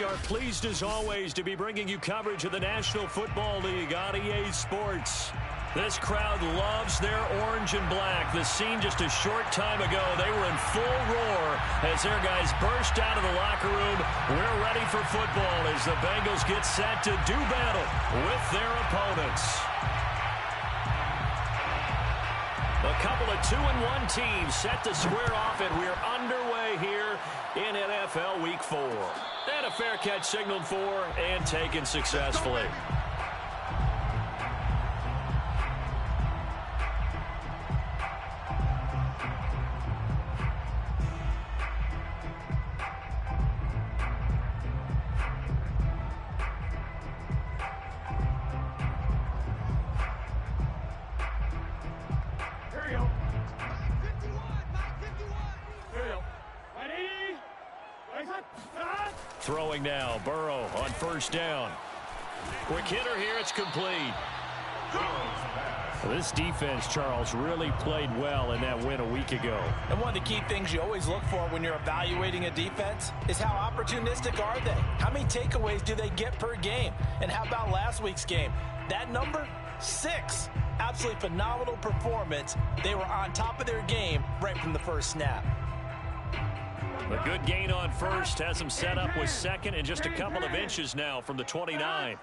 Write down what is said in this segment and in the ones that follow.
are pleased as always to be bringing you coverage of the National Football League on EA Sports. This crowd loves their orange and black. The scene just a short time ago, they were in full roar as their guys burst out of the locker room. We're ready for football as the Bengals get set to do battle with their opponents. A couple of 2-1 teams set to square off, and we're underway here in NFL Week 4. And a fair catch signaled for and taken successfully. Throwing now, Burrow on first down. Quick hitter here, it's complete. This defense, Charles, really played well in that win a week ago. And one of the key things you always look for when you're evaluating a defense is how opportunistic are they? How many takeaways do they get per game? And how about last week's game? That number, 6. Absolutely phenomenal performance. They were on top of their game right from the first snap. A good gain on first has him set up with second and just a couple of inches now from the 29.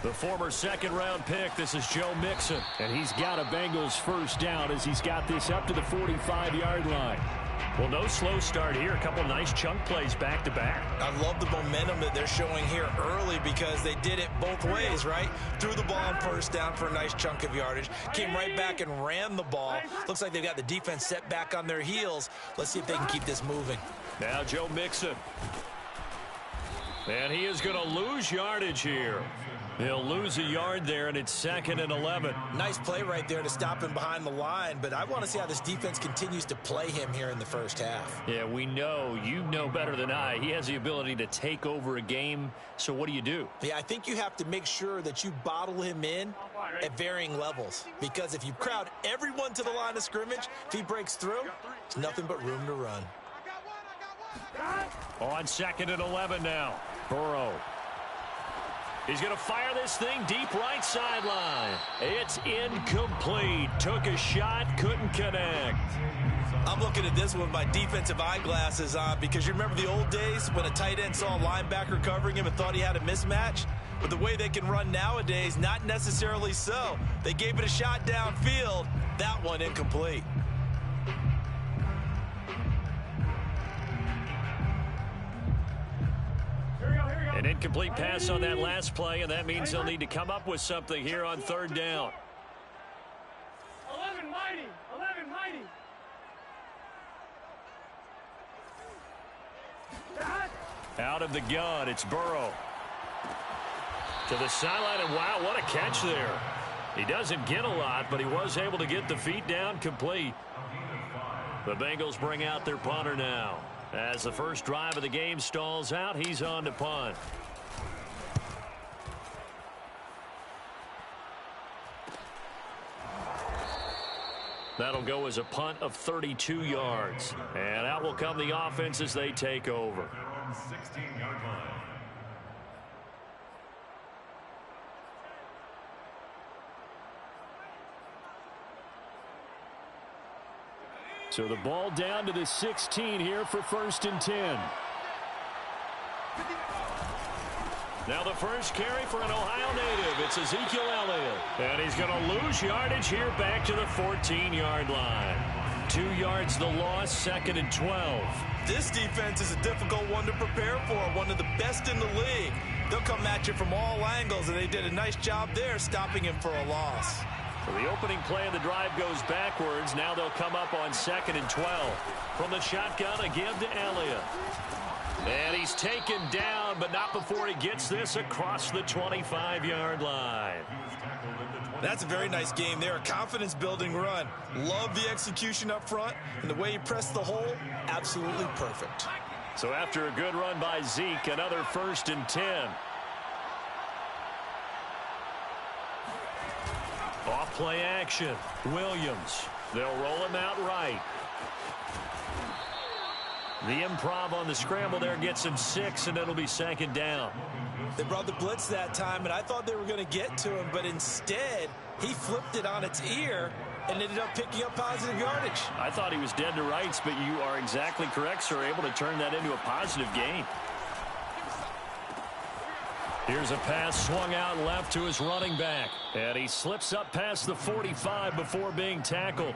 The former second-round pick, this is Joe Mixon. And he's got a Bengals first down as he's got this up to the 45-yard line. Well, no slow start here. A couple nice chunk plays back-to-back. I love the momentum that they're showing here early because they did it both ways, right? Threw the ball on first down for a nice chunk of yardage. Came right back and ran the ball. Looks like they've got the defense set back on their heels. Let's see if they can keep this moving. Now Joe Mixon. And he is going to lose yardage here. He'll lose a yard there, and it's 2nd and 11. Nice play right there to stop him behind the line, but I want to see how this defense continues to play him here in the first half. Yeah, we know. You know better than I. He has the ability to take over a game, so what do? Yeah, I think you have to make sure that you bottle him in at varying levels, because if you crowd everyone to the line of scrimmage, if he breaks through, it's nothing but room to run. On 2nd and 11 now, Burrow. He's going to fire this thing deep right sideline. It's incomplete. Took a shot, couldn't connect. I'm looking at this with my defensive eyeglasses on because you remember the old days when a tight end saw a linebacker covering him and thought he had a mismatch? But the way they can run nowadays, not necessarily so. They gave it a shot downfield. That one incomplete. An incomplete pass on that last play, and that means they'll need to come up with something here on 3rd down. 11 mighty. Out of the gun, it's Burrow. To the sideline, and wow, what a catch there. He doesn't get a lot, but he was able to get the feet down complete. The Bengals bring out their punter now. As the first drive of the game stalls out, he's on to punt. That'll go as a punt of 32 yards. And out will come the offense as they take over. 16-yard line. So the ball down to the 16 here for 1st and 10. Now the first carry for an Ohio native. It's Ezekiel Elliott. And he's going to lose yardage here back to the 14-yard line. 2 yards the loss, 2nd and 12. This defense is a difficult one to prepare for, one of the best in the league. They'll come at you from all angles, and they did a nice job there stopping him for a loss. So the opening play of the drive goes backwards. Now they'll come up on 2nd and 12. From the shotgun, a give to Elliott. And he's taken down, but not before he gets this across the 25-yard line. That's a very nice game there. A confidence-building run. Love the execution up front, and the way he pressed the hole, absolutely perfect. So after a good run by Zeke, another 1st and 10. Off play action. Williams. They'll roll him out right. The improv on the scramble there gets him 6, and it'll be second down. They brought the blitz that time, and I thought they were going to get to him, but instead he flipped it on its ear and ended up picking up positive yardage. I thought he was dead to rights, but you are exactly correct, sir. Able to turn that into a positive gain. Here's a pass swung out left to his running back. And he slips up past the 45 before being tackled.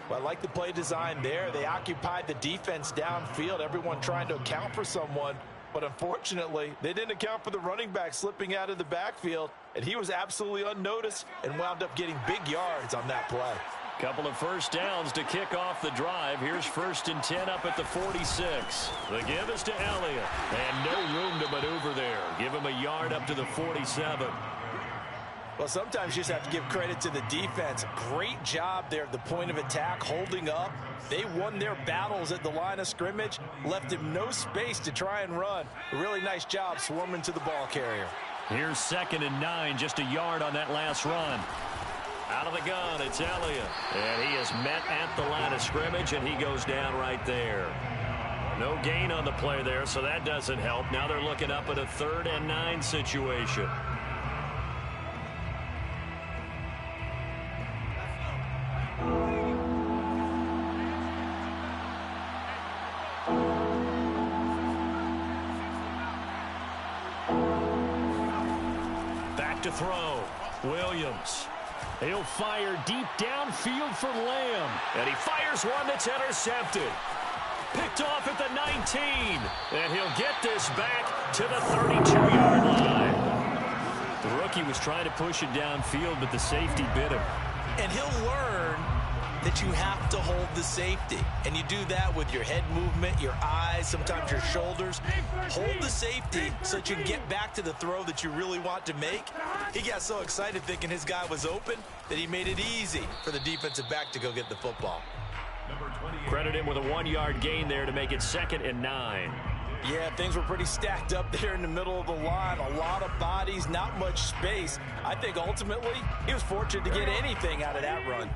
Well, I like the play design there. They occupied the defense downfield, everyone trying to account for someone. But unfortunately, they didn't account for the running back slipping out of the backfield. And he was absolutely unnoticed and wound up getting big yards on that play. Couple of first downs to kick off the drive. Here's 1st and 10 up at the 46. The give is to Elliott. And no room to maneuver there. Give him a yard up to the 47. Well, sometimes you just have to give credit to the defense. Great job there at the point of attack, holding up. They won their battles at the line of scrimmage, left him no space to try and run. A really nice job swarming to the ball carrier. Here's 2nd and 9, just a yard on that last run. Out of the gun, it's Elliott. And he is met at the line of scrimmage, and he goes down right there. No gain on the play there, so that doesn't help. Now they're looking up at a 3rd and 9 situation. Back to throw. Williams. He'll fire deep downfield for Lamb. And he fires one that's intercepted. Picked off at the 19. And he'll get this back to the 32-yard line. The rookie was trying to push it downfield, but the safety bit him. And he'll learn that you have to hold the safety. And you do that with your head movement, your eyes, sometimes your shoulders. Hold the safety so that you can get back to the throw that you really want to make. He got so excited thinking his guy was open that he made it easy for the defensive back to go get the football. Credit him with a 1-yard gain there to make it 2nd and 9. Yeah, things were pretty stacked up there in the middle of the line. A lot of bodies, not much space. I think ultimately he was fortunate to get anything out of that run.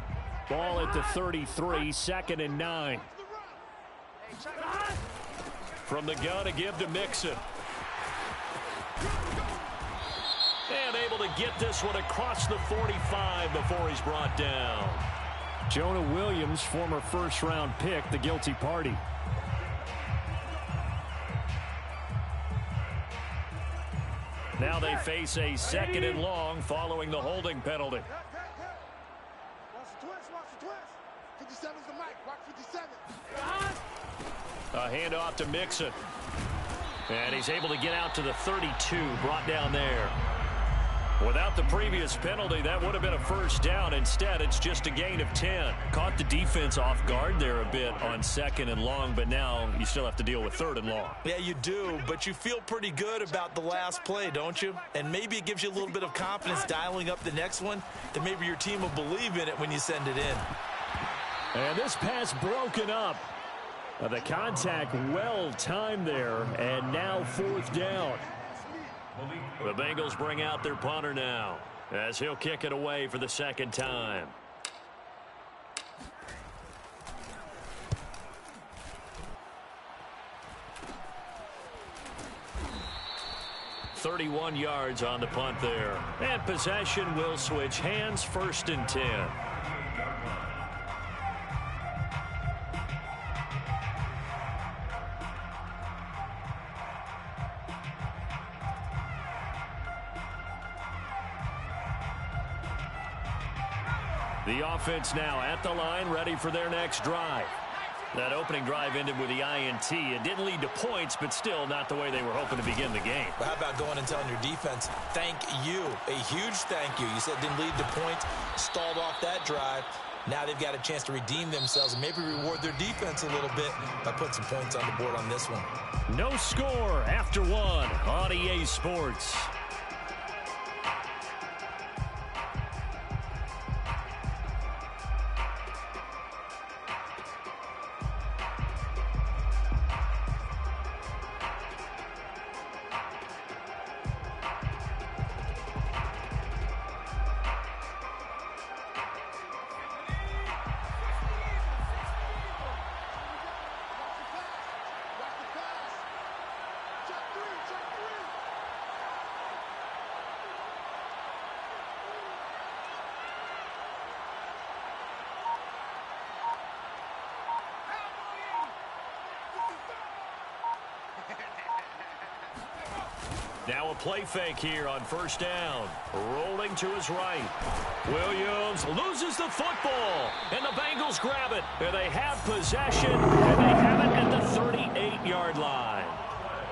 Ball at the 33, 2nd and 9. From the gun, a give to Mixon. And able to get this one across the 45 before he's brought down. Jonah Williams, former first-round pick, the guilty party. Now they face a 2nd and long following the holding penalty. A handoff to Mixon. And he's able to get out to the 32, brought down there. Without the previous penalty, that would have been a first down. Instead, it's just a gain of 10. Caught the defense off guard there a bit on 2nd and long, but now you still have to deal with 3rd and long. Yeah, you do, but you feel pretty good about the last play, don't you? And maybe it gives you a little bit of confidence dialing up the next one, that maybe your team will believe in it when you send it in. And this pass broken up. The contact well timed there, and now 4th down. The Bengals bring out their punter now, as he'll kick it away for the 2nd time. "31 yards on the punt there. And possession will switch hands, 1st and 10. The offense now at the line, ready for their next drive. That opening drive ended with the INT. It didn't lead to points, but still not the way they were hoping to begin the game. But how about going and telling your defense, thank you, a huge thank you. You said it didn't lead to points, stalled off that drive. Now they've got a chance to redeem themselves and maybe reward their defense a little bit by putting some points on the board on this one. No score after 1 on EA Sports. Now a play fake here on first down. Rolling to his right. Williams loses the football, and the Bengals grab it. There they have possession, and they have it at the 38-yard line.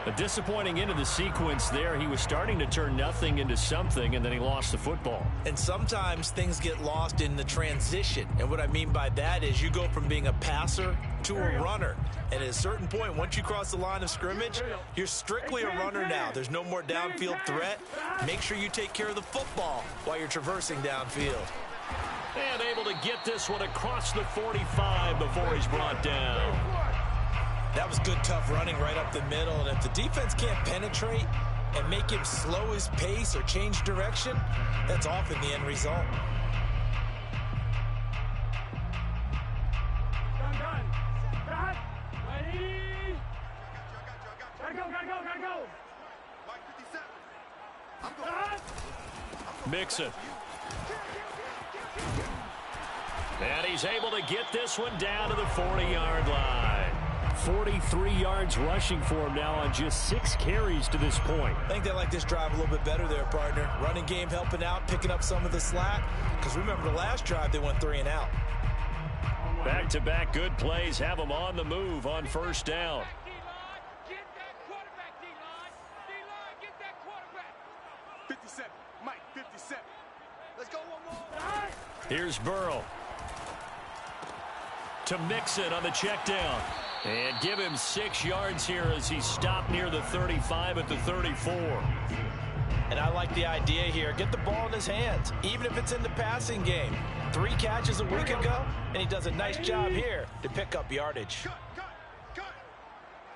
A disappointing end of the sequence there. He was starting to turn nothing into something, and then he lost the football. And sometimes things get lost in the transition. And what I mean by that is you go from being a passer to a runner. And at a certain point, once you cross the line of scrimmage, you're strictly a runner now. There's no more downfield threat. Make sure you take care of the football while you're traversing downfield. And able to get this one across the 45 before he's brought down. That was good, tough running right up the middle. And if the defense can't penetrate and make him slow his pace or change direction, that's often the end result. Mixon. And he's able to get this one down to the 40-yard line. 43 yards rushing for him now on just 6 carries to this point. I think they like this drive a little bit better there, partner. Running game helping out, picking up some of the slack. Because remember the last drive, they went 3 and out. Back-to-back good plays have them on the move on first down. Get that quarterback, D-line. D-line, get that quarterback. 57, Mike, 57. Let's go one more. Here's Burrow. To Mixon on the check down. And give him 6 yards here as he stopped near the 35 at the 34. And I like the idea here. Get the ball in his hands, even if it's in the passing game. 3 catches a week ago, and he does a nice job here to pick up yardage. Cut.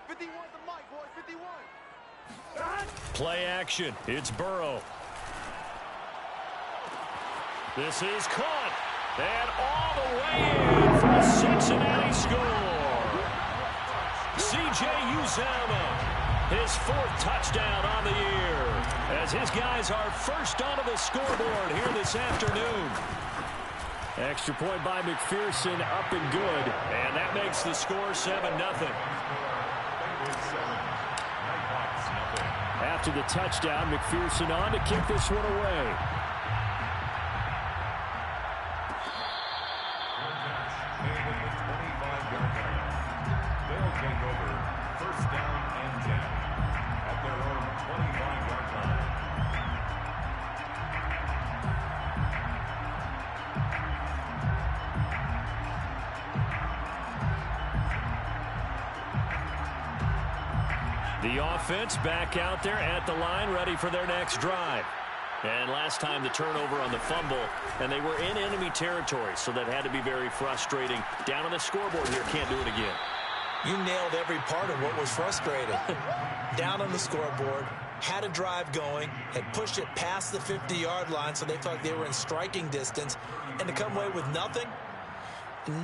51 to Mike, boys, 51. Play action. It's Burrow. This is caught. And all the way in for a Cincinnati score. C.J. Uzomah, his 4th touchdown on the year, as his guys are first onto the scoreboard here this afternoon. Extra point by McPherson, up and good, and that makes the score 7-0. After the touchdown, McPherson on to kick this one away. The offense back out there at the line, ready for their next drive. And last time the turnover on the fumble, and they were in enemy territory, so that had to be very frustrating. Down on the scoreboard here, can't do it again. You nailed every part of what was frustrating. Down on the scoreboard, had a drive going, had pushed it past the 50-yard line, so they thought they were in striking distance, and to come away with nothing,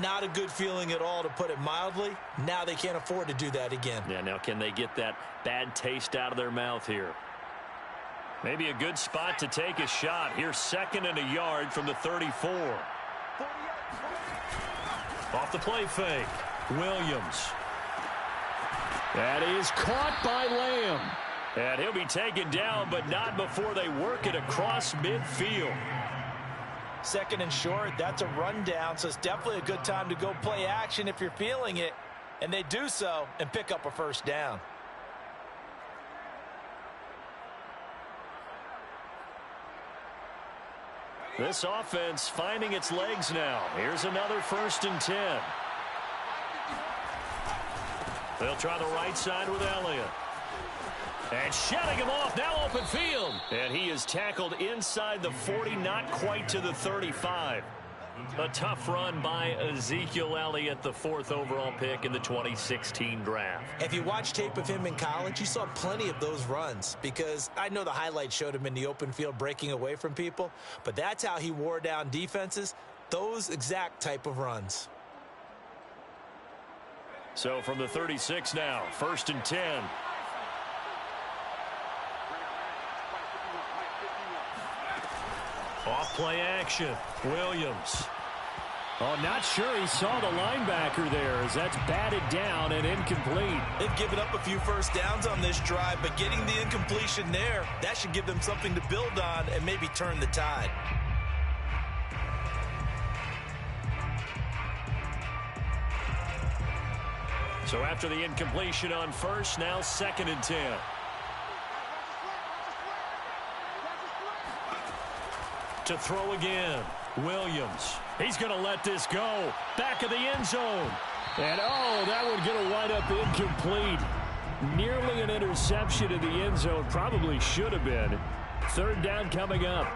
not a good feeling at all, to put it mildly. Now they can't afford to do that again. Yeah, now can they get that bad taste out of their mouth here? Maybe a good spot to take a shot. Here's 2nd and a yard from the 34. Off the play fake. Williams. That is caught by Lamb. And he'll be taken down, but not before they work it across midfield. 2nd and short, that's a rundown, so it's definitely a good time to go play action if you're feeling it. And they do so and pick up a first down. This offense finding its legs now. Here's another 1st and 10. They'll try the right side with Elliott. And shutting him off, now open field. And he is tackled inside the 40, not quite to the 35. A tough run by Ezekiel Elliott, the 4th overall pick in the 2016 draft. If you watch tape of him in college, you saw plenty of those runs, because I know the highlights showed him in the open field breaking away from people, but that's how he wore down defenses, those exact type of runs. So from the 36 now, 1st and 10. Off play action. Williams. Oh, not sure he saw the linebacker there as that's batted down and incomplete. They've given up a few first downs on this drive, but getting the incompletion there, that should give them something to build on and maybe turn the tide. So after the incompletion on first, now 2nd and 10. To throw again, Williams. He's going to let this go. Back of the end zone. And, oh, that one going to wind up incomplete. Nearly an interception in the end zone. Probably should have been. 3rd down coming up.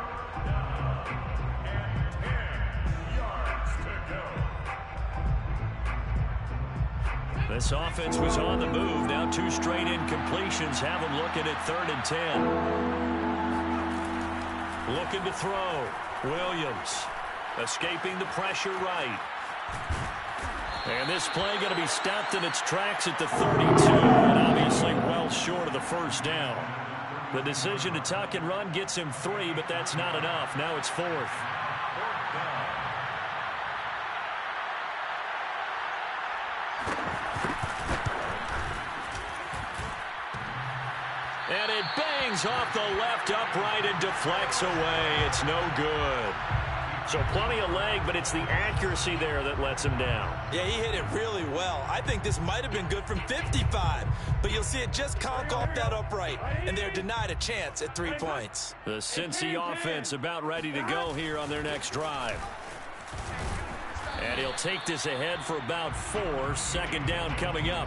This offense was on the move. Now 2 straight incompletions have them looking at 3rd and 10. Looking to throw. Williams escaping the pressure right. And this play going to be stopped in its tracks at the 32. And obviously well short of the 1st down. The decision to tuck and run gets him 3, but that's not enough. Now it's 4th. And it bangs off the left upright and deflects away. It's no good. So plenty of leg, but it's the accuracy there that lets him down. Yeah, he hit it really well. I think this might have been good from 55, but you'll see it just conk off that upright, and they're denied a chance at 3 points. The Cincy offense about ready to go here on their next drive. And he'll take this ahead for about 4. 2nd down coming up.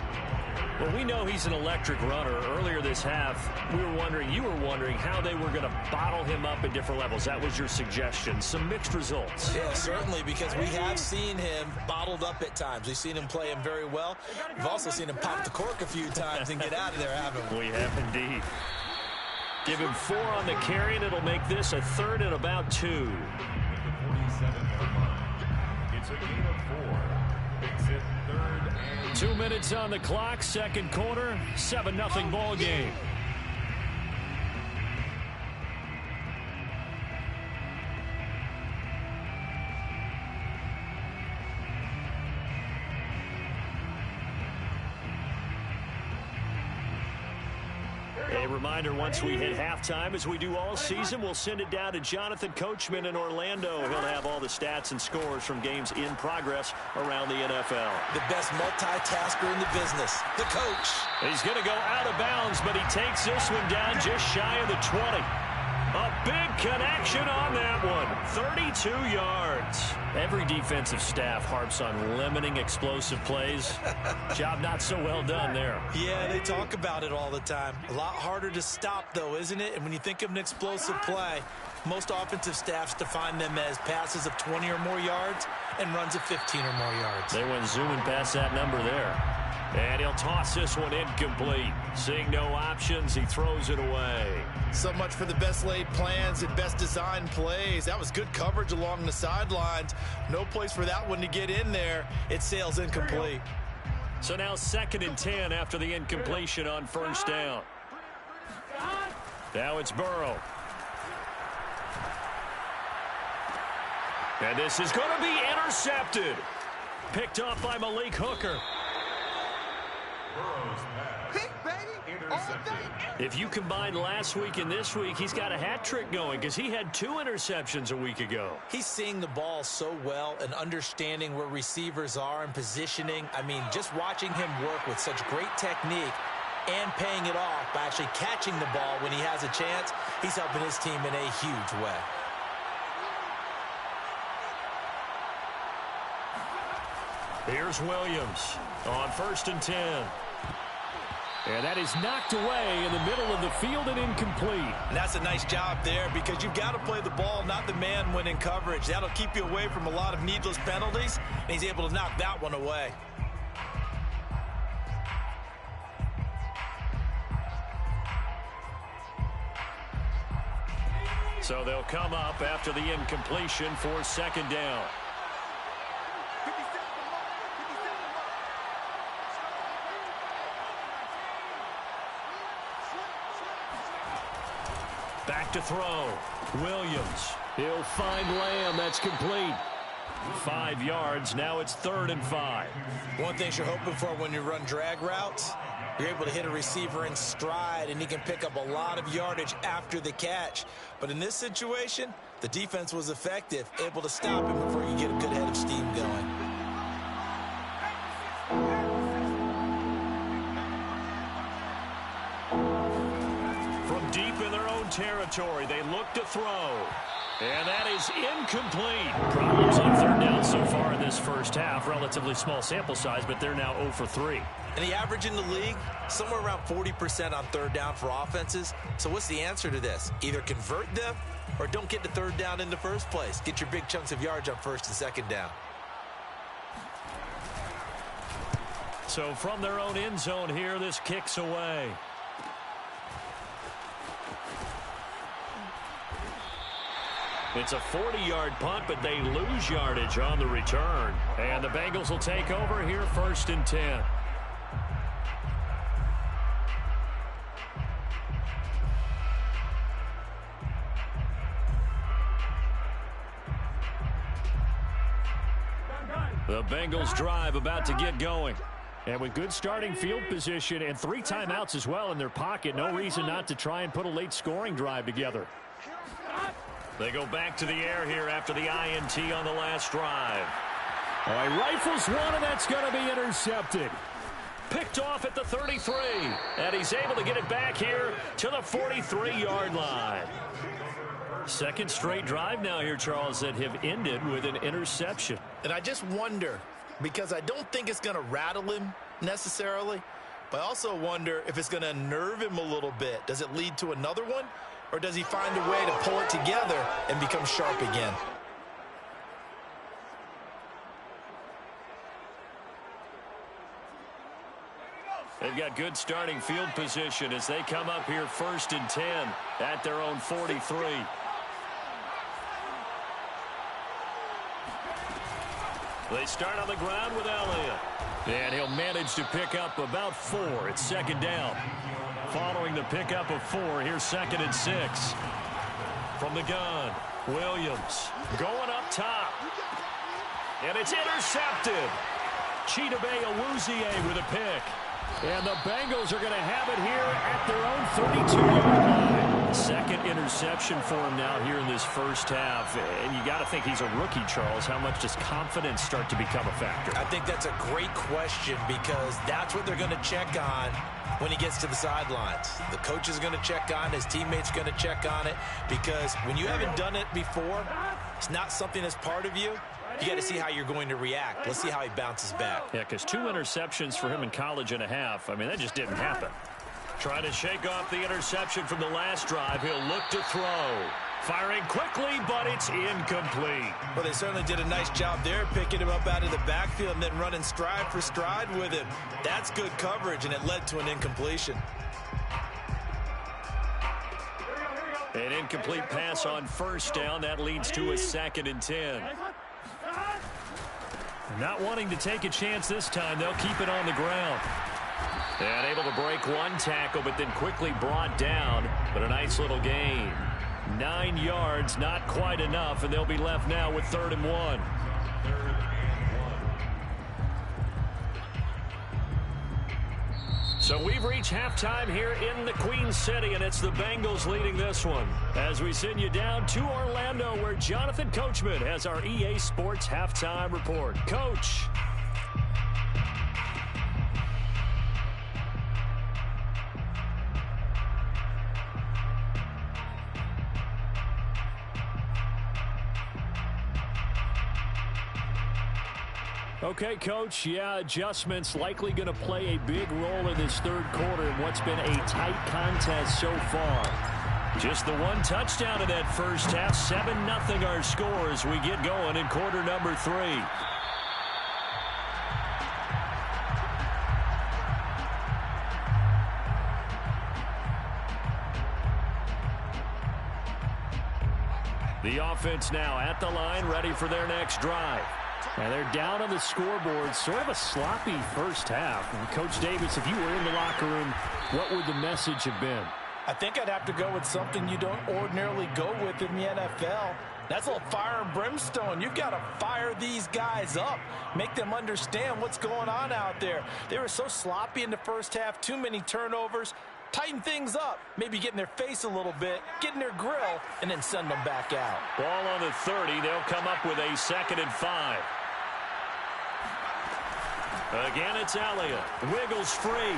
Well, we know he's an electric runner. Earlier this half, you were wondering how they were going to bottle him up at different levels. That was your suggestion. Some mixed results. Yeah, certainly, because we have seen him bottled up at times. We've seen him play him very well. We've also seen him pop the cork a few times and get out of there, haven't we? We have indeed. Give him 4 on the carry, and it'll make this a 3rd and about 2. It's a gain of 4. Makes it 3rd and 2 minutes on the clock, 2nd quarter, 7-0 ball game. A reminder, once we hit halftime, as we do all season, we'll send it down to Jonathan Coachman in Orlando. He'll have all the stats and scores from games in progress around the NFL. The best multitasker in the business, the coach. He's going to go out of bounds, but he takes this one down just shy of the 20. A big connection on that one. 32 yards. Every defensive staff harps on limiting explosive plays. Job not so well done there. Yeah, they talk about it all the time. A lot harder to stop, though, isn't it? And when you think of an explosive play, most offensive staffs define them as passes of 20 or more yards and runs of 15 or more yards. They went zooming past that number there. And he'll toss this one incomplete. Seeing no options, he throws it away. So much for the best laid plans and best designed plays. That was good coverage along the sidelines. No place for that one to get in there. It sails incomplete. So now 2nd and 10 after the incompletion on 1st down. Now it's Burrow. And this is going to be intercepted. Picked off by Malik Hooker. If you combine last week and this week, he's got a hat trick going because he had 2 interceptions a week ago. He's seeing the ball so well and understanding where receivers are and positioning. I mean, just watching him work with such great technique and paying it off by actually catching the ball when he has a chance, he's helping his team in a huge way. Here's Williams on 1st and 10. And that is knocked away in the middle of the field and incomplete. And that's a nice job there because you've got to play the ball, not the man when in coverage. That'll keep you away from a lot of needless penalties, and he's able to knock that one away. So they'll come up after the incompletion for 2nd down. Back to throw. Williams. He'll find Lamb. That's complete. 5 yards. Now it's 3rd and 5. One thing you're hoping for when you run drag routes, you're able to hit a receiver in stride, and he can pick up a lot of yardage after the catch. But in this situation, the defense was effective, able to stop him before you get a good head of steam going. From deep in their own territory, they look to throw. And that is incomplete. Problems on 3rd down so far in this first half. Relatively small sample size, but they're now 0 for 3. And the average in the league, somewhere around 40% on 3rd down for offenses. So what's the answer to this? Either convert them or don't get to 3rd down in the first place. Get your big chunks of yards on 1st and 2nd down. So from their own end zone here, this kicks away. It's a 40-yard punt, but they lose yardage on the return. And the Bengals will take over here 1st and 10. The Bengals drive about to get going. And with good starting field position and 3 timeouts as well in their pocket, no reason not to try and put a late scoring drive together. They go back to the air here after the INT on the last drive. Oh, he rifles one, and that's going to be intercepted. Picked off at the 33. And he's able to get it back here to the 43-yard line. Second straight drive now here, Charles, that have ended with an interception. And I just wonder, because I don't think it's going to rattle him necessarily, but I also wonder if it's going to nerve him a little bit. Does it lead to another one? Or does he find a way to pull it together and become sharp again? They've got good starting field position as they come up here 1st and 10 at their own 43. They start on the ground with Elliott. And he'll manage to pick up about 4. It's 2nd down. Following the pickup of 4, here's 2nd and 6. From the gun, Williams going up top. And it's intercepted. Chidobe Awuzie with a pick. And the Bengals are going to have it here at their own 32-yard line. 2nd interception for him now here in this first half. And you got to think he's a rookie, Charles. How much does confidence start to become a factor? I think that's a great question because that's what they're going to check on when he gets to the sidelines. The coach is going to check on it. His teammates going to check on it because when you haven't done it before, it's not something that's part of you. You got to see how you're going to react. Let's see how he bounces back. Yeah, because 2 interceptions for him in college and a half. I mean, that just didn't happen. Trying to shake off the interception from the last drive. He'll look to throw. Firing quickly, but it's incomplete. Well, they certainly did a nice job there, picking him up out of the backfield and then running stride for stride with him. That's good coverage, and it led to an incompletion. An incomplete pass on 1st down. That leads to a 2nd and 10. Not wanting to take a chance this time. They'll keep it on the ground. And able to break 1 tackle, but then quickly brought down. But a nice little gain. 9 yards, not quite enough, and they'll be left now with 3rd and 1. So we've reached halftime here in the Queen City, and it's the Bengals leading this one. As we send you down to Orlando, where Jonathan Coachman has our EA Sports halftime report. Coach. Okay, Coach, yeah, adjustments likely going to play a big role in this 3rd quarter in what's been a tight contest so far. Just the 1 touchdown in that first half, 7-0 our score as we get going in quarter number 3. The offense now at the line, ready for their next drive. And they're down on the scoreboard. Sort of a sloppy first half. And Coach Davis, if you were in the locker room, what would the message have been? I think I'd have to go with something you don't ordinarily go with in the NFL. That's a little fire and brimstone. You've got to fire these guys up. Make them understand what's going on out there. They were so sloppy in the first half. Too many turnovers. Tighten things up. Maybe get in their face a little bit. Get in their grill. And then send them back out. Ball on the 30. They'll come up with a 2nd and 5. Again, it's Elliott. Wiggles free.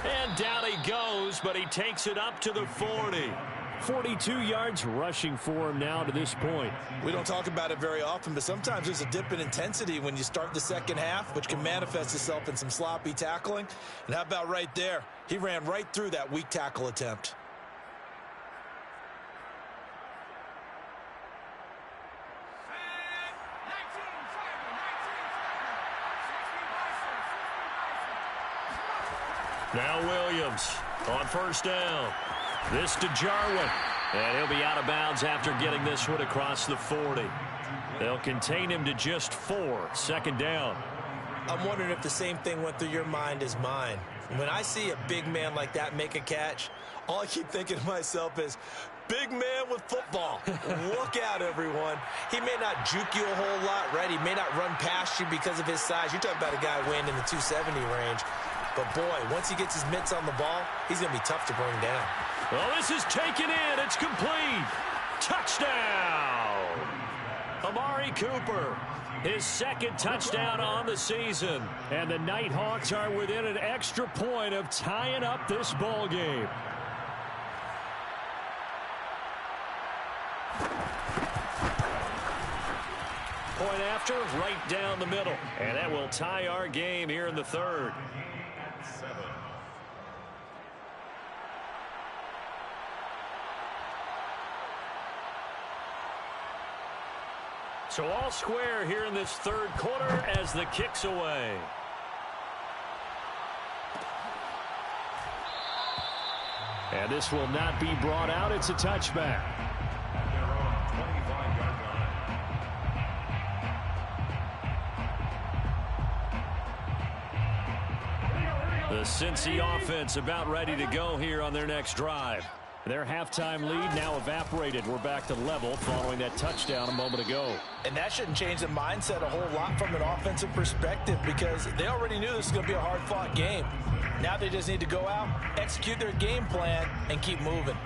And down he goes, but he takes it up to the 40. 42 yards rushing for him now to this point. We don't talk about it very often, but sometimes there's a dip in intensity when you start the second half, which can manifest itself in some sloppy tackling. And how about right there? He ran right through that weak tackle attempt. Now Williams on 1st down. This to Jarwin. And he'll be out of bounds after getting this one across the 40. They'll contain him to just 4. 2nd down. I'm wondering if the same thing went through your mind as mine. When I see a big man like that make a catch, all I keep thinking to myself is, big man with football. Look out, everyone. He may not juke you a whole lot, right? He may not run past you because of his size. You're talking about a guy weighing in the 270 range. But, boy, once he gets his mitts on the ball, he's going to be tough to bring down. Well, this is taken in. It's complete. Touchdown. Amari Cooper, his 2nd touchdown on the season. And the Nighthawks are within an extra point of tying up this ball game. Point after, right down the middle. And that will tie our game here in the 3rd. So all square here in this 3rd quarter as the kick's away. And this will not be brought out. It's a touchback. The Cincy offense about ready to go here on their next drive. Their halftime lead now evaporated. We're back to level following that touchdown a moment ago. And that shouldn't change the mindset a whole lot from an offensive perspective because they already knew this was going to be a hard-fought game. Now they just need to go out, execute their game plan, and keep moving.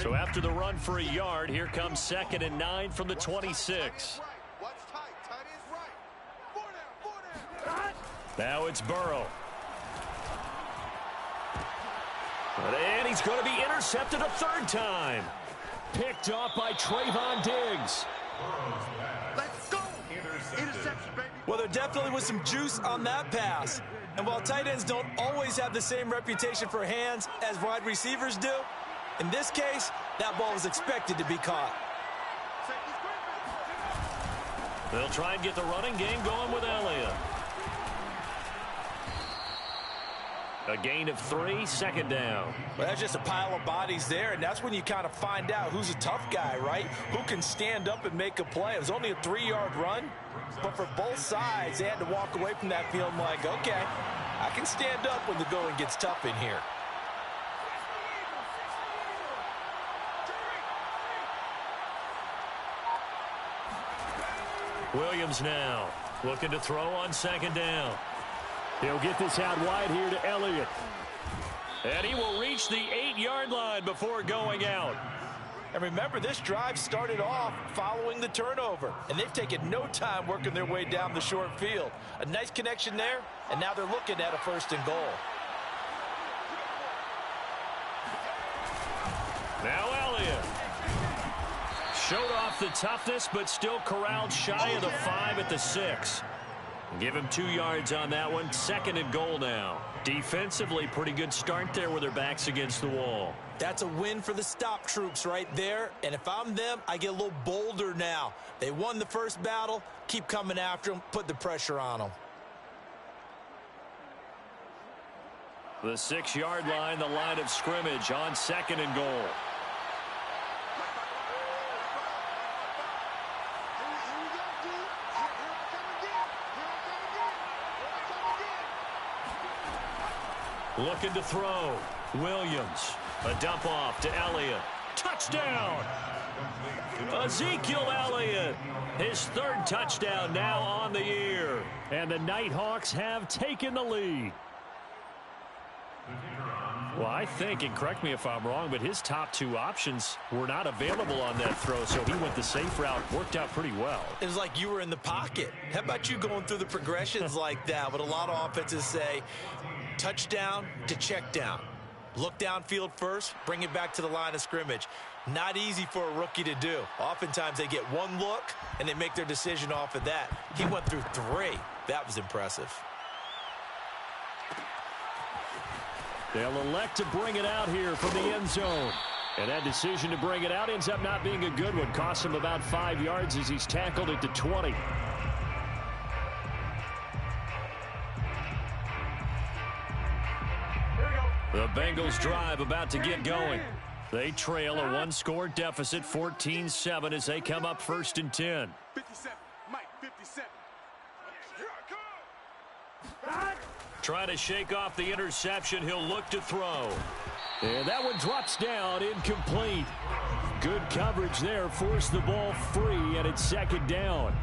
So after the run for a yard, here comes 2nd and 9 from the 26. Now it's Burrow. And he's going to be intercepted a 3rd time. Picked off by Trayvon Diggs. Let's go. Interception, baby. Well, there definitely was some juice on that pass. And while tight ends don't always have the same reputation for hands as wide receivers do, in this case, that ball was expected to be caught. They'll try and get the running game going with Elliott. A gain of 3, 2nd down. Well, that's just a pile of bodies there, and that's when you kind of find out who's a tough guy, right? Who can stand up and make a play. It was only a 3-yard run, but for both sides, they had to walk away from that field like, okay, I can stand up when the going gets tough in here. Williams now looking to throw on 2nd down. He'll get this out wide here to Elliott. And he will reach the 8-yard line before going out. And remember, this drive started off following the turnover. And they've taken no time working their way down the short field. A nice connection there, and now they're looking at a 1st and goal. Now Elliott. Showed off the toughness, but still corralled shy of the 5 at the 6. Give him 2 yards on that one. 2nd and goal now. Defensively, pretty good start there with their backs against the wall. That's a win for the stop troops right there. And if I'm them, I get a little bolder now. They won the first battle. Keep coming after them. Put the pressure on them. The 6-yard line, the line of scrimmage on 2nd and goal. Looking to throw. Williams. A dump off to Elliott. Touchdown! Ezekiel Elliott. His third touchdown now on the year. And the Nighthawks have taken the lead. Well, I think, and correct me if I'm wrong, but his top two options were not available on that throw, so he went the safe route. Worked out pretty well. It was like you were in the pocket. How about you going through the progressions like that? But a lot of offenses say touchdown to check down. Look downfield first, bring it back to the line of scrimmage. Not easy for a rookie to do. Oftentimes they get one look, and they make their decision off of that. He went through three. That was impressive. They'll elect to bring it out here from the end zone. And that decision to bring it out ends up not being a good one. Costs him about 5 yards as he's tackled at the 20. The Bengals drive about to get going. They trail a one-score deficit, 14-7, as they come up 1st and 10. 57, Mike, 57. Here I come. Trying to shake off the interception. He'll look to throw. And that one drops down, incomplete. Good coverage there, forced the ball free, and it's 2nd down.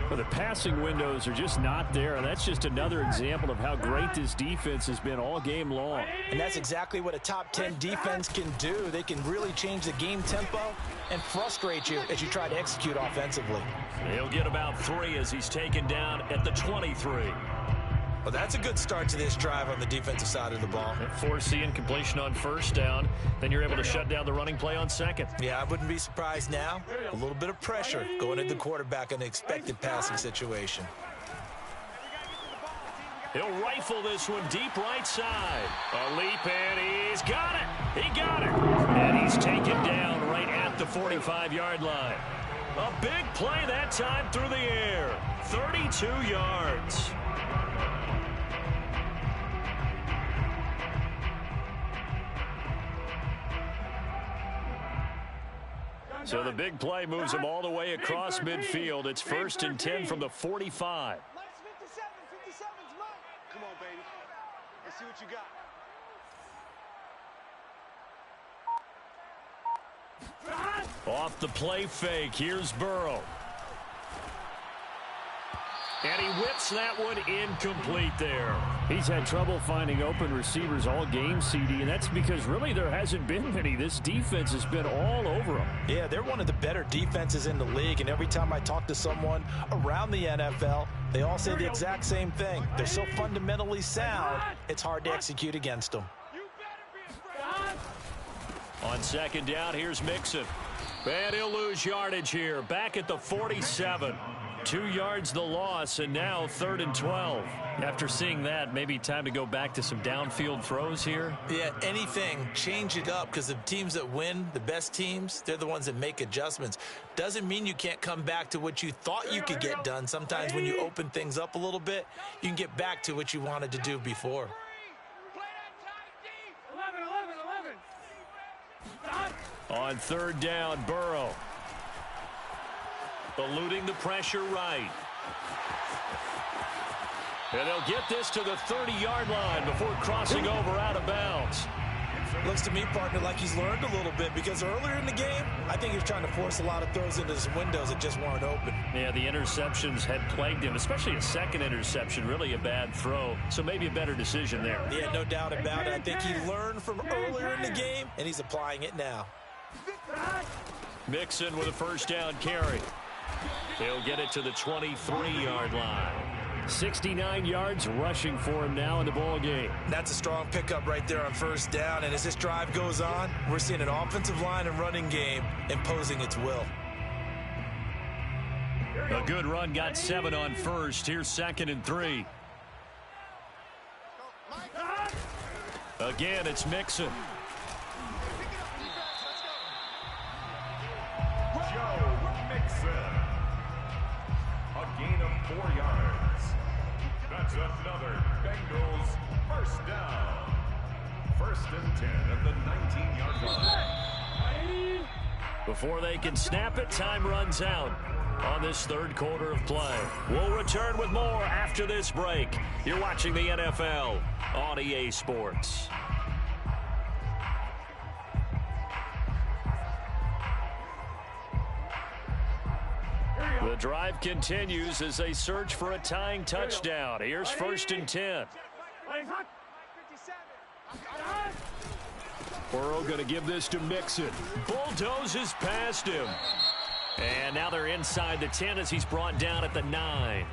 Well, the passing windows are just not there, and that's just another example of how great this defense has been all game long. And that's exactly what a top 10 defense can do. They can really change the game tempo and frustrate you as you try to execute offensively. He'll get about 3 as he's taken down at the 23. Well, that's a good start to this drive on the defensive side of the ball. Force the incompletion on 1st down. Then you're able to shut down the running play on 2nd. Yeah, I wouldn't be surprised now. A little bit of pressure going into the quarterback in an expected passing situation. He'll rifle this one deep right side. A leap, and he's got it. He got it. And he's taken down right at the 45-yard line. A big play that time through the air. 32 yards. So the big play moves him all the way across midfield. It's 1st and 10 from the 45. Come on, baby. Let's see what you got. Off the play fake. Here's Burrow. And he whips that one incomplete there. He's had trouble finding open receivers all game, CD, and that's because really there hasn't been many. This defense has been all over them. Yeah, they're one of the better defenses in the league, and every time I talk to someone around the NFL, they all say the exact same thing. They're so fundamentally sound, it's hard to execute against them. On 2nd down, here's Mixon. And he'll lose yardage here. Back at the 47. 2 yards the loss, and now 3rd and 12. After seeing that, maybe time to go back to some downfield throws here. Yeah, anything, change it up, because the teams that win, the best teams, they're the ones that make adjustments. Doesn't mean you can't come back to what you thought you could get done. Sometimes when you open things up a little bit, you can get back to what you wanted to do before. On 3rd down, Burrow. Eluding the pressure right. And they'll get this to the 30-yard line before crossing over out of bounds. Looks to me, partner, like he's learned a little bit, because earlier in the game, I think he was trying to force a lot of throws into some windows that just weren't open. Yeah, the interceptions had plagued him, especially a 2nd interception, really a bad throw. So maybe a better decision there. Yeah, no doubt about it. I think he learned from earlier in the game, and he's applying it now. Mixon with a 1st down carry. He'll get it to the 23-yard line. 69 yards rushing for him now in the ball game. That's a strong pickup right there on 1st down. And as this drive goes on, we're seeing an offensive line and running game imposing its will. A good run, got 7 on 1st. Here's 2nd and 3. Again, it's Mixon. Joe Mixon. A gain of 4 yards. That's another Bengals 1st down. 1st and 10 at the 19-yard line. Before they can snap it, time runs out. on this third quarter of play. We'll return with more after this break. You're watching the NFL on EA Sports. The drive continues as they search for a tying touchdown. Here's 1st and 10. Burrow going to give this to Mixon. Bulldozes past him. And now they're inside the 10 as he's brought down at the 9.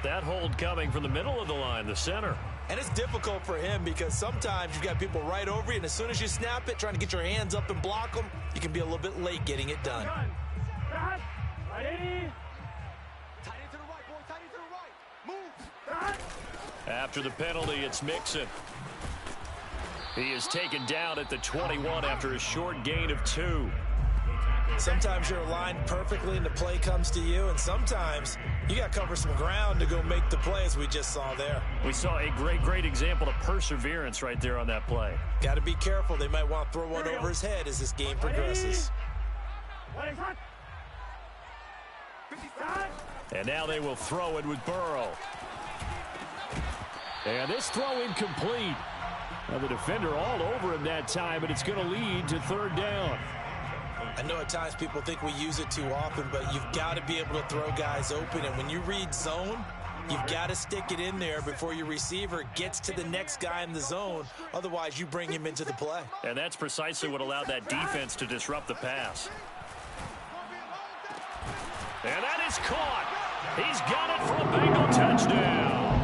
That hold coming from the middle of the line, the center. And it's difficult for him because sometimes you've got people right over you, and as soon as you snap it, trying to get your hands up and block them, you can be a little bit late getting it done. After the penalty, it's Mixon. He is taken down at the 21 after a short gain of 2. Sometimes you're aligned perfectly and the play comes to you, and sometimes you got to cover some ground to go make the play, as we just saw there. We saw a great example of perseverance right there on that play. Got to be careful. They might want to throw one over his head as this game progresses. And now they will throw it with Burrow. And this throw incomplete. Now the defender all over him that time, and it's going to lead to 3rd down. I know at times people think we use it too often, but you've got to be able to throw guys open. And when you read zone, you've got to stick it in there before your receiver gets to the next guy in the zone. Otherwise, you bring him into the play. And that's precisely what allowed that defense to disrupt the pass. And that is caught. He's got it for a Bengal touchdown.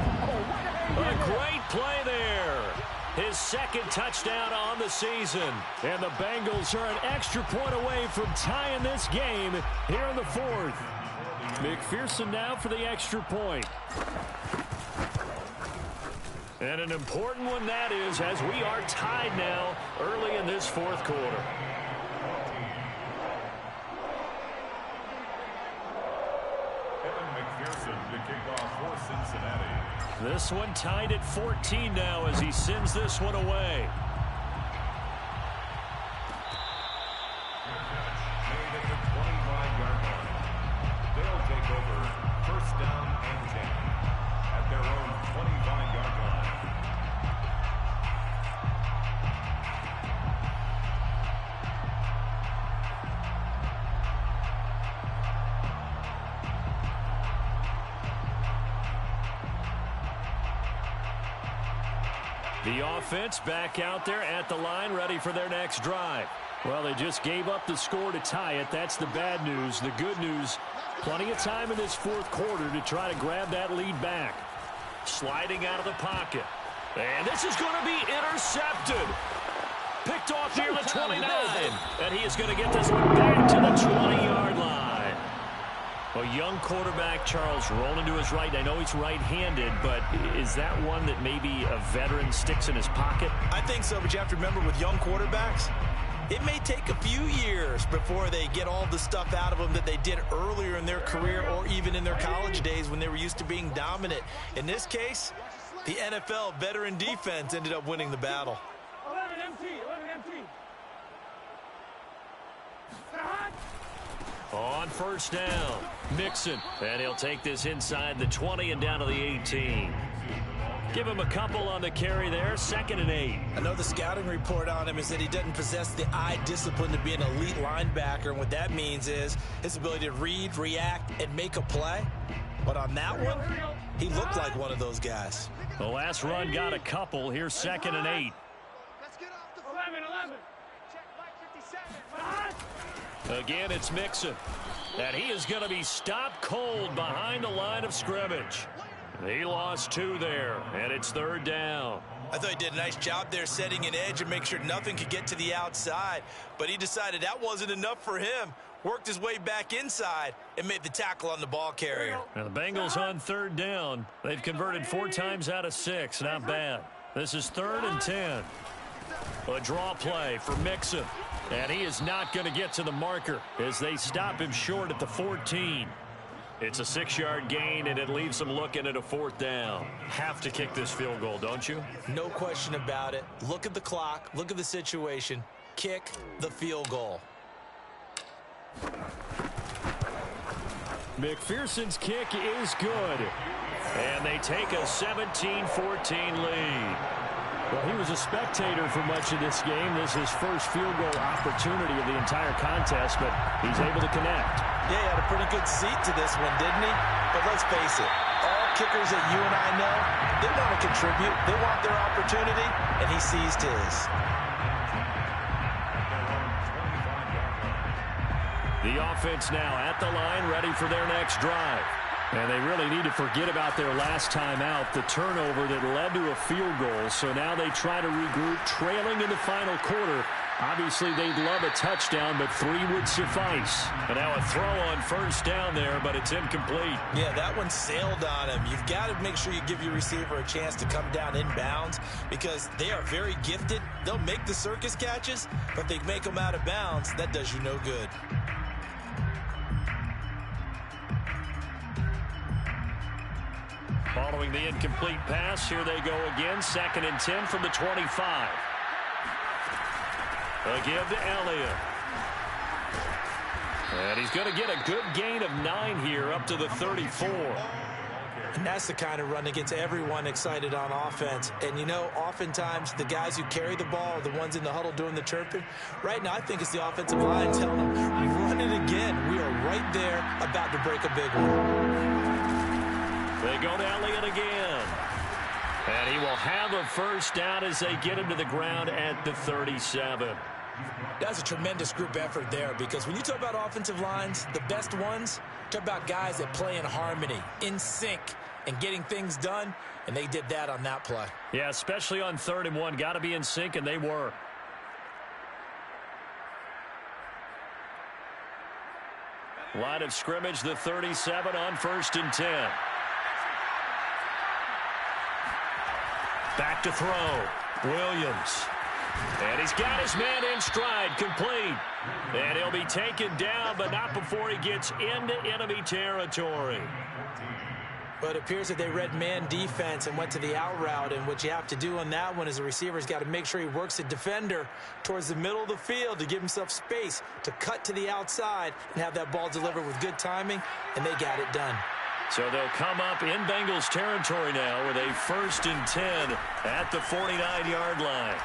A great play there. His 2nd touchdown on the season. And the Bengals are an extra point away from tying this game here in the 4th. McPherson now for the extra point. And an important one that is, as we are tied now early in this 4th quarter. Evan McPherson to kick off for Cincinnati. This one tied at 14 now as he sends this one away. Made at the 25-yard line. They'll take over 1st down and 10 at their own 25-yard line. The offense back out there at the line, ready for their next drive. Well, they just gave up the score to tie it. That's the bad news. The good news, plenty of time in this 4th quarter to try to grab that lead back. Sliding out of the pocket. And this is going to be intercepted. Picked off near the 29. And he is going to get this one back to the 20-yard line. A young quarterback, Charles, rolling to his right. I know he's right-handed, but is that one that maybe a veteran sticks in his pocket? I think so, but you have to remember with young quarterbacks, it may take a few years before they get all the stuff out of them that they did earlier in their career or even in their college days when they were used to being dominant. In this case, the NFL veteran defense ended up winning the battle. 11 MT. On 1st down, Mixon, and he'll take this inside the 20 and down to the 18. Give him a couple on the carry there, 2nd and 8. I know the scouting report on him is that he doesn't possess the eye discipline to be an elite linebacker, and what that means is his ability to read, react, and make a play. But on that one, he looked like one of those guys. The last run got a couple. Here's 2nd and 8. Let's get off the 11. Check Mike 57. Again, it's Mixon. And he is going to be stopped cold behind the line of scrimmage. He lost 2 there, and it's 3rd down. I thought he did a nice job there setting an edge and make sure nothing could get to the outside. But he decided that wasn't enough for him. Worked his way back inside and made the tackle on the ball carrier. Now the Bengals on 3rd down. They've converted 4 times out of 6. Not bad. This is 3rd and 10. A draw play for Mixon. And he is not going to get to the marker as they stop him short at the 14. It's a 6-yard gain, and it leaves them looking at a 4th down. Have to kick this field goal, don't you? No question about it. Look at the clock. Look at the situation. Kick the field goal. McPherson's kick is good. And they take a 17-14 lead. Well, he was a spectator for much of this game. This is his first field goal opportunity of the entire contest, but he's able to connect. Yeah, he had a pretty good seat to this one, didn't he? But let's face it, all kickers that you and I know, they want to contribute. They want their opportunity, and he seized his. The offense now at the line, ready for their next drive. And they really need to forget about their last time out, the turnover that led to a field goal. So now they try to regroup, trailing in the final quarter. Obviously, they'd love a touchdown, but 3 would suffice. And now a throw on first down there, but it's incomplete. Yeah, that one sailed on him. You've got to make sure you give your receiver a chance to come down inbounds because they are very gifted. They'll make the circus catches, but if they make them out of bounds, that does you no good. Following the incomplete pass, here they go again. 2nd and 10 from the 25. Again to Elliott. And he's going to get a good gain of 9 here up to the 34. And that's the kind of run that gets everyone excited on offense. And, you know, oftentimes the guys who carry the ball are the ones in the huddle doing the chirping. Right now, I think it's the offensive line telling them, run it again. We are right there about to break a big one. They go to Elliott again. And he will have a first down as they get him to the ground at the 37. That's a tremendous group effort there because when you talk about offensive lines, the best ones, talk about guys that play in harmony, in sync, and getting things done, and they did that on that play. Yeah, especially on 3rd and 1. Got to be in sync, and they were. Line of scrimmage, the 37 on 1st and 10. Back to throw. Williams. And he's got his man in stride, complete. And he'll be taken down, but not before he gets into enemy territory. But it appears that they read man defense and went to the out route. And what you have to do on that one is the receiver's got to make sure he works the defender towards the middle of the field to give himself space to cut to the outside and have that ball delivered with good timing, and they got it done. So they'll come up in Bengals territory now with a 1st and 10 at the 49-yard line.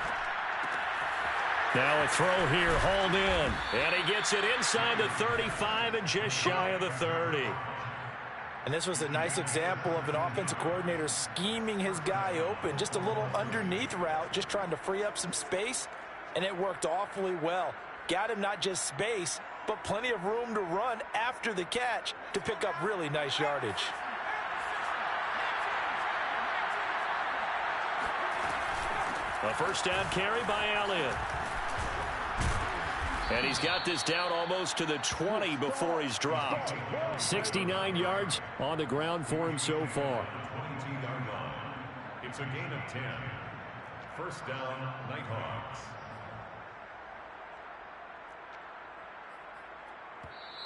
Now a throw here, hauled in. And he gets it inside the 35 and just shy of the 30. And this was a nice example of an offensive coordinator scheming his guy open. Just a little underneath route, just trying to free up some space. And it worked awfully well. Got him not just space, but plenty of room to run after the catch to pick up really nice yardage. A first down carry by Elliott. And he's got this down almost to the 20 before he's dropped. 69 yards on the ground for him so far. It's a gain of 10. First down, Nighthawks.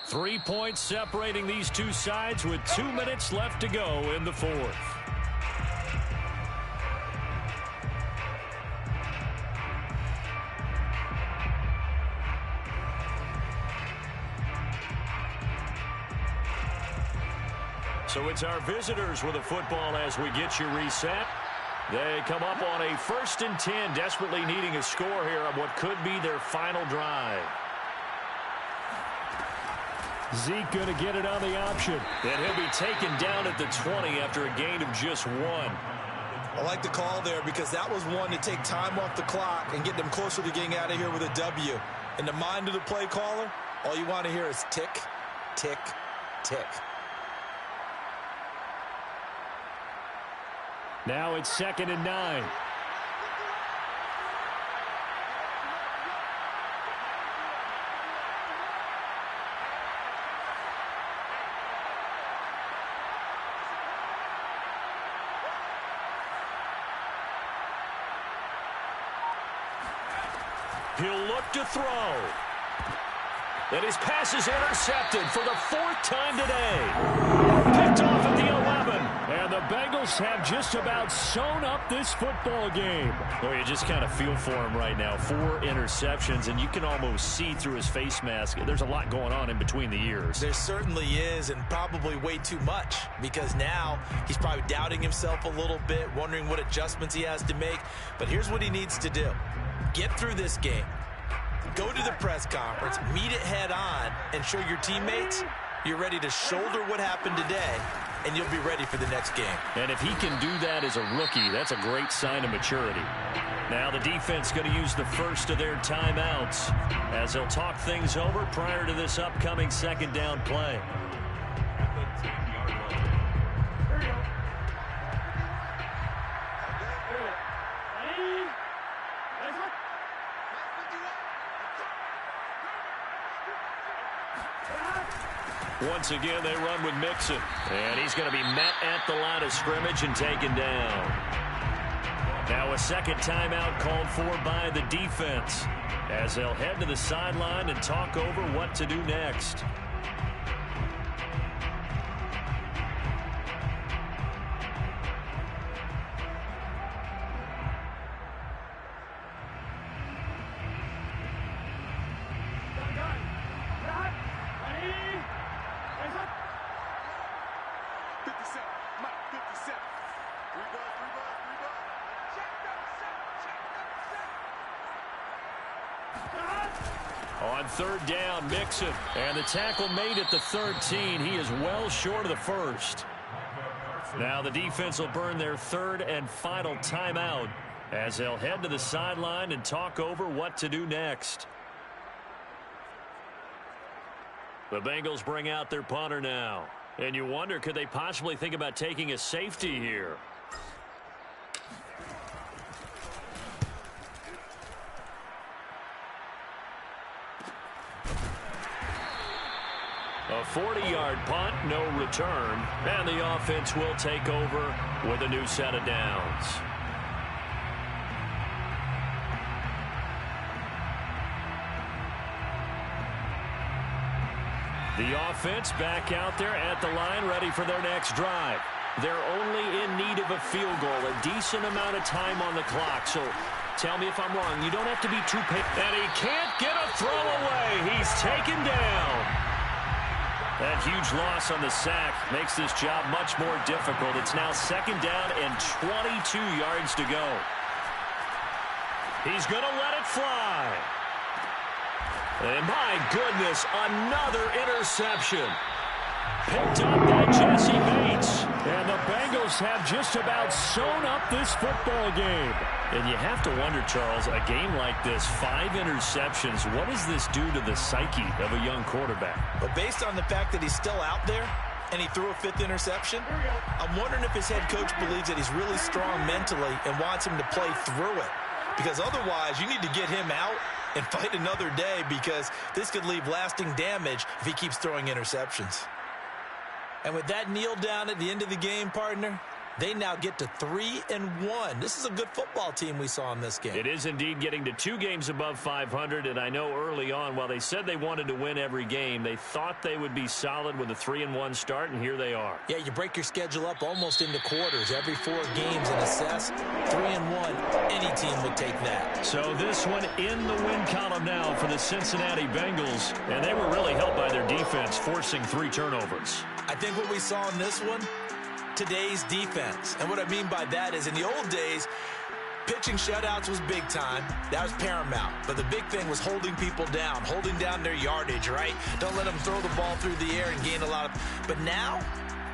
3 points separating these two sides with 2 minutes left to go in the 4th. So it's our visitors with the football as we get you reset. They come up on a 1st and 10, desperately needing a score here on what could be their final drive. Zeke going to get it on the option. And he'll be taken down at the 20 after a gain of just 1. I like the call there because that was one to take time off the clock and get them closer to getting out of here with a W. In the mind of the play caller, all you want to hear is tick, tick, tick. Now it's 2nd and 9. He'll look to throw. And his pass is intercepted for the 4th time today. Picked off at the 11. And And the Bengals have just about sewn up this football game. Well, you just kind of feel for him right now. 4 interceptions, and you can almost see through his face mask. There's a lot going on in between the ears. There certainly is, and probably way too much, because now he's probably doubting himself a little bit, wondering what adjustments he has to make. But here's what he needs to do. Get through this game. Go to the press conference, meet it head on, and show your teammates you're ready to shoulder what happened today, and you'll be ready for the next game. And if he can do that as a rookie, that's a great sign of maturity. Now the defense going to use the first of their timeouts as they'll talk things over prior to this upcoming second down play. At the 10-yard line. Once again, they run with Mixon. And he's going to be met at the line of scrimmage and taken down. Now a second timeout called for by the defense as they'll head to the sideline and talk over what to do next. On third down, Mixon. And the tackle made at the 13. He is well short of the first. Now the defense will burn their third and final timeout as they'll head to the sideline and talk over what to do next. The Bengals bring out their punter now. And you wonder, could they possibly think about taking a safety here? A 40-yard punt, no return, and the offense will take over with a new set of downs. The offense back out there at the line, ready for their next drive. They're only in need of a field goal, a decent amount of time on the clock, so tell me if I'm wrong. You don't have to be too patient. And he can't get a throw away. He's taken down. That huge loss on the sack makes this job much more difficult. It's now second down and 22 yards to go. He's going to let it fly. And my goodness, another interception. Picked up by Jesse Bates. And the Bengals have just about sewn up this football game. And you have to wonder, Charles, a game like this, 5 interceptions, what does this do to the psyche of a young quarterback? But based on the fact that he's still out there and he threw a 5th interception, I'm wondering if his head coach believes that he's really strong mentally and wants him to play through it. Because otherwise, you need to get him out and fight another day, because this could leave lasting damage if he keeps throwing interceptions. And with that kneel down at the end of the game, partner, they now get to 3-1. This is a good football team we saw in this game. It is indeed getting to 2 games above 500, and I know early on, while they said they wanted to win every game, they thought they would be solid with a 3-1 start, and here they are. Yeah, you break your schedule up almost into quarters, every 4 games, and assess 3-1. Any team would take that. So this one in the win column now for the Cincinnati Bengals, and they were really helped by their defense, forcing 3 turnovers. I think what we saw in this one, today's defense. And what I mean by that is, in the old days, pitching shutouts was big time. That was paramount. But the big thing was holding people down, holding down their yardage, right? Don't let them throw the ball through the air and gain a lot of... But now,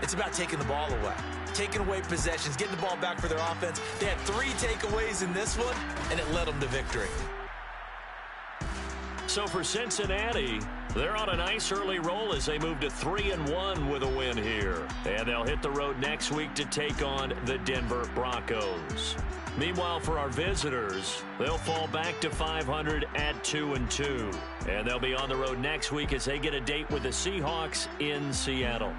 it's about taking the ball away. Taking away possessions, getting the ball back for their offense. They had 3 takeaways in this one, and it led them to victory. So for Cincinnati, they're on a nice early roll as they move to 3-1 with a win here. And they'll hit the road next week to take on the Denver Broncos. Meanwhile, for our visitors, they'll fall back to 500 at 2-2. And they'll be on the road next week as they get a date with the Seahawks in Seattle.